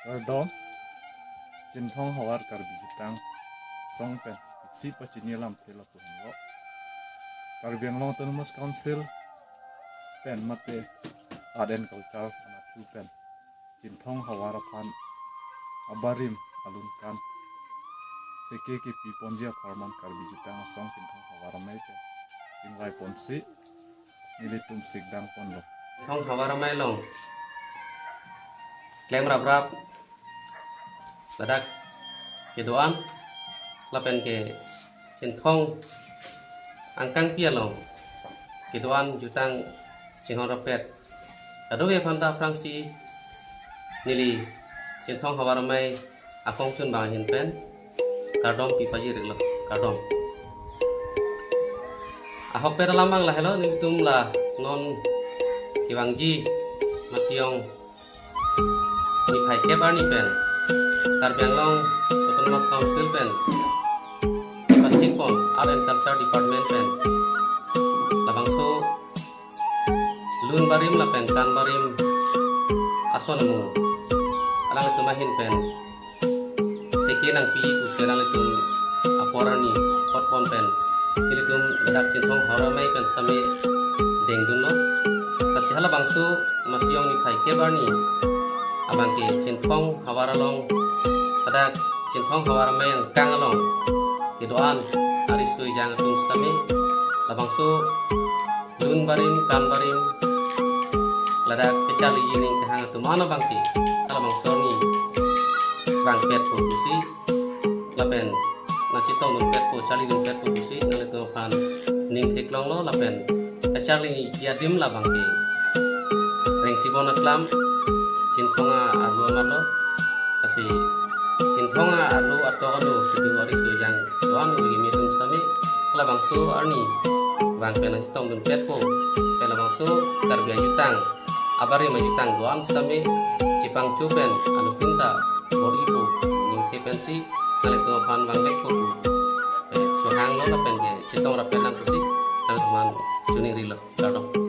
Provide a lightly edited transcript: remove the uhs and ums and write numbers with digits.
Pardon, Jintong hawar kar bijitang song pen isi pacini lam tela tuhan lo. Kar biang long autonomous council pen mate aden culture anatu pen Jintong hawar pan abarim alun kan seke ke piponjia farman kar bijitang song Jintong hawar mai pen jinglai ponsi nilitum sigdang pon lo. Thong hawara mai long klem rap rap ladak ke doan lapen ke chen thong angkang pia long ke doan jutang chinghong rapet adobe phanda frangsi nili chen thong hawara mai akong chun bang hin pen kardom pipaji reglo kardom ahok pera lambang la hello ni tum la non Kiwangji Mationg ni phai ke bar ni pen tar Banglong Autonomous Council pen Patik pon Art and Culture Department pen labangso lun barim la pen kan barim asonamu alang itu mahin pen seki nang pi ku serang itu aporani hot pon pen ini tum dak cinthong haramai pen sami dengdun no kasi hala bangsu mationg ni phai ke barni abang ke cinthong hawaralong pada cinthong hawaramai yang kangalong ke doan ari sui jang tung stami la bangsu lun barim kan barim ladak kecali ini ke hang tu mana bangki hala bangsu ni bang pet ko kusi lapen na citong nun pet ko cali nun pet ko kusi ngale tu pan ning thiklong lo lapen kecali ni yadim la bangki reng sibona klam cinthonga arlu malo kasi cinthonga arlu atau ado situ ori sujang doan bagi mitum sami kala bangsu arni bang pena citong dun petko pela bangsu karbia jutang abari majutang doan sami cipang cupen anu tinta boriku ning kepensi kale to pan bang bekko so hang lo la pen ke citong rapenan kusi anu teman cuning rilo kadok